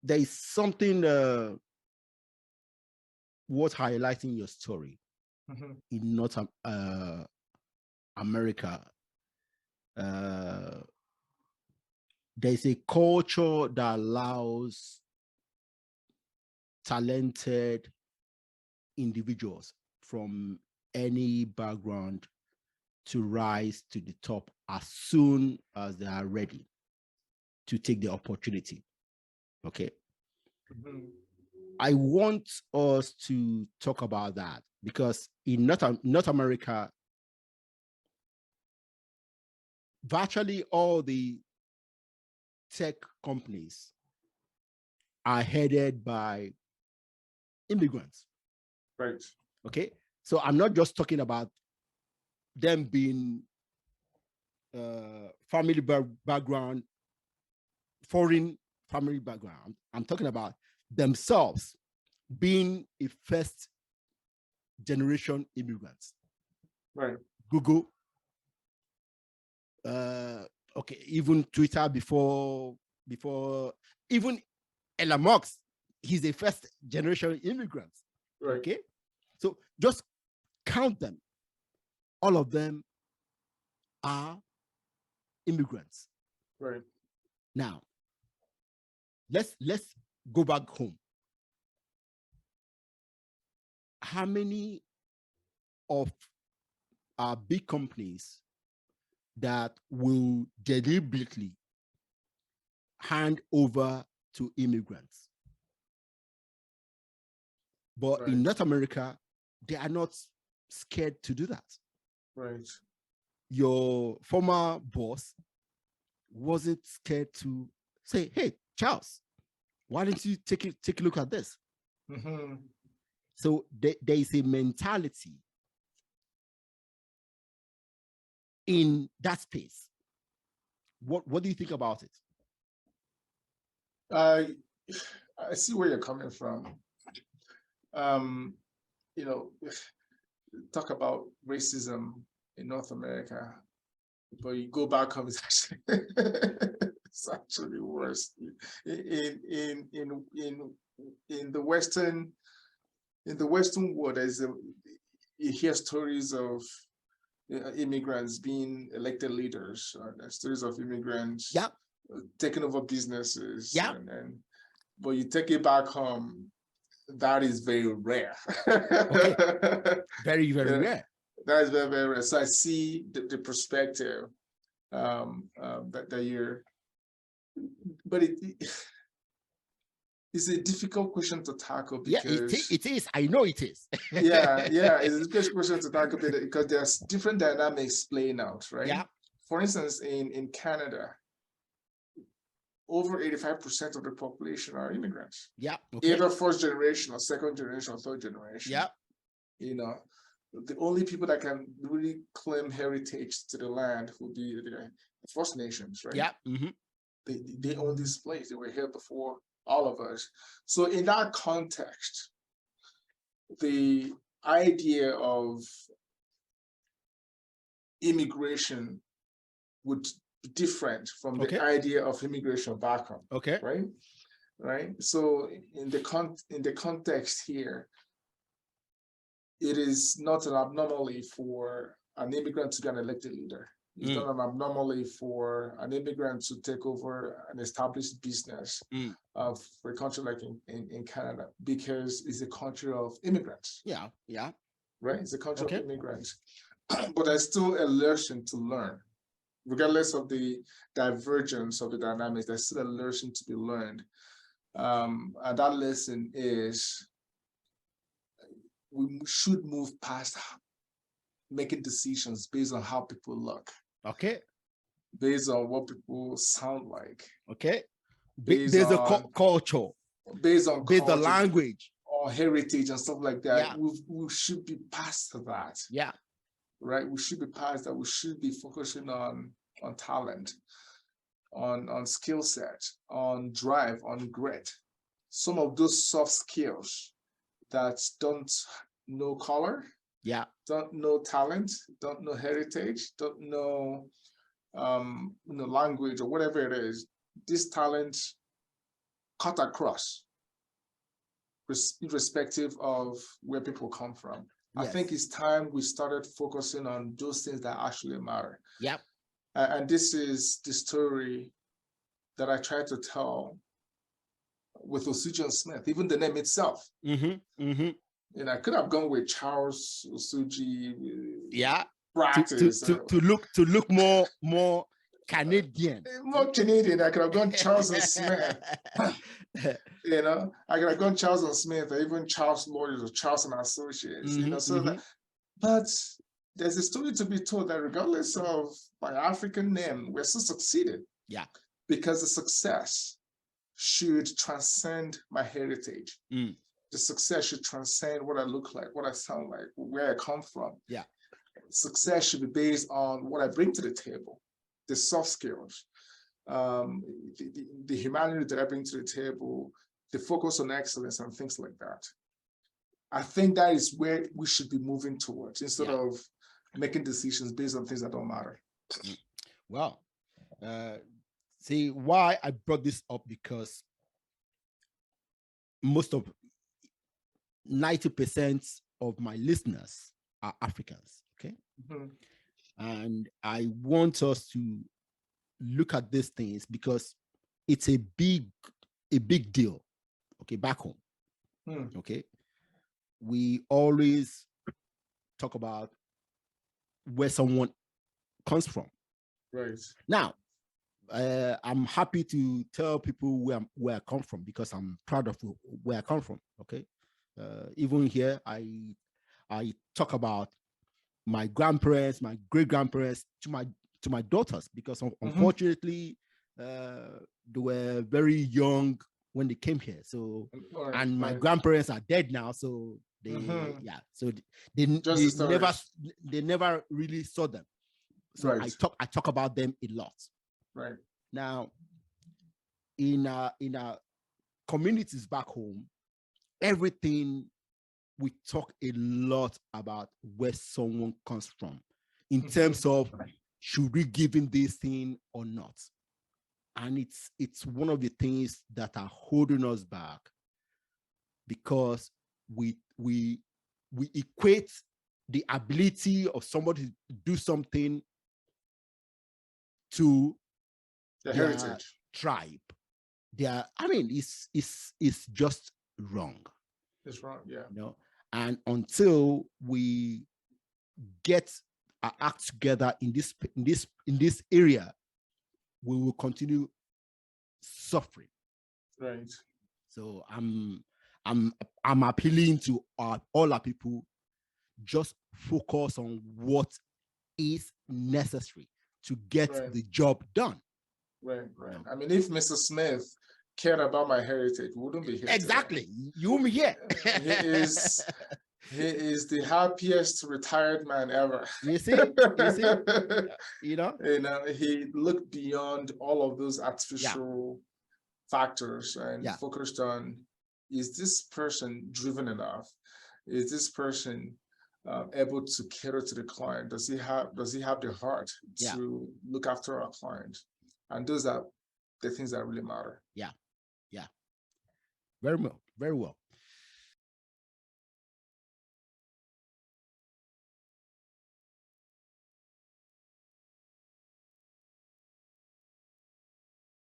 there is something worth highlighting your story. In North America. There's a culture that allows talented individuals from any background to rise to the top as soon as they are ready to take the opportunity. Okay. I want us to talk about that because in North America, virtually all the tech companies are headed by immigrants. Right. Okay. So I'm not just talking about them being family background, foreign family background. I'm talking about themselves being a first generation immigrants. Right. Google, okay, even Twitter before even Elon Musk, he's a first generation immigrant. Right. Okay, so just count them. All of them are immigrants. Right. Now, let's go back home. How many of our big companies that will deliberately hand over to immigrants? But in North America, they are not scared to do that. Right. Your former boss wasn't scared to say, "Hey, Charles, why don't you take a look at this?" So there is a mentality in that space. What do you think about it? I see where you're coming from. Talk about racism in North America, but you go back home, it's actually worse. In the Western world, you hear stories of immigrants being elected leaders, stories of immigrants taking over businesses, but you take it back home, that is very rare. Okay. Very, very rare. That is very, very rare. So I see the perspective that you're, but it's a difficult question to tackle because it is. I know it is. it's a difficult question to tackle because there's different dynamics playing out, right? Yeah. For instance, in Canada, over 85% of the population are immigrants. Yeah. Okay. Either first generation or second generation or third generation. Yeah. The only people that can really claim heritage to the land would be the First Nations, right? Yeah. Mm-hmm. They own this place. They were here before all of us. So in that context, the idea of immigration would be different from the idea of immigration back home. Okay. Right. So in the context here, it is not an abnormality for an immigrant to be an elected leader. It's not an abnormality for an immigrant to take over an established business for a country like in Canada, because it's a country of immigrants. Yeah. Right? It's a country of immigrants. But there's still a lesson to learn. Regardless of the divergence of the dynamics, there's still a lesson to be learned. And that lesson is we should move past making decisions based on how people look. Okay. Based on what people sound like. Okay. Based on culture. Based on the language. Or heritage and stuff like that. Yeah. We should be past that. Yeah. Right? We should be past that. We should be focusing on talent, on skill set, on drive, on grit. Some of those soft skills that don't know color, don't know talent, don't know heritage, don't know language or whatever it is. This talent cut across, irrespective of where people come from. Yes. I think it's time we started focusing on those things that actually matter. Yep. And this is the story that I try to tell with Osuji and Smith, even the name itself. And I could have gone with Charles Osuji. Yeah. Practice to look more Canadian. More Canadian. I could have gone Charles and Smith. You know, I could have gone Charles and Smith, or even Charles Lawyers or Charles and Associates. You know, so that, but there's a story to be told that regardless of my African name, we're still succeeded. Yeah. Because the success should transcend my heritage. The success should transcend what I look like, what I sound like, where I come from. Yeah. Success should be based on what I bring to the table, the soft skills, the humanity that I bring to the table, the focus on excellence and things like that. I think that is where we should be moving towards instead of making decisions based on things that don't matter. Well, see why I brought this up, because most of 90% of my listeners are Africans, okay? And I want us to look at these things because it's a big deal, okay, back home, okay? We always talk about where someone comes from. Right. Now, I'm happy to tell people where I come from because I'm proud of where I come from, okay? Even here, I talk about my grandparents, my great-grandparents to my daughters, because unfortunately, they were very young when they came here. So, and my grandparents are dead now, so they so they never really saw them. So I talk about them a lot. Right. Now, in our communities back home, everything we talk a lot about where someone comes from in terms of should we give him this thing or not. And it's one of the things that are holding us back, because we equate the ability of somebody to do something to the heritage tribe. It's just wrong. It's wrong, yeah. You know, and until we get our act together in this area, we will continue suffering. Right. So I'm appealing to all our people, just focus on what is necessary to get the job done. Right. I mean, if Mr. Smith cared about my heritage, we wouldn't be here. Exactly. Today. You won't be here. He is the happiest retired man ever. You see? You know, he looked beyond all of those artificial factors and focused on, is this person driven enough? Is this person able to cater to the client? Does he have the heart to look after our client? And those are the things that really matter. Yeah. Very well.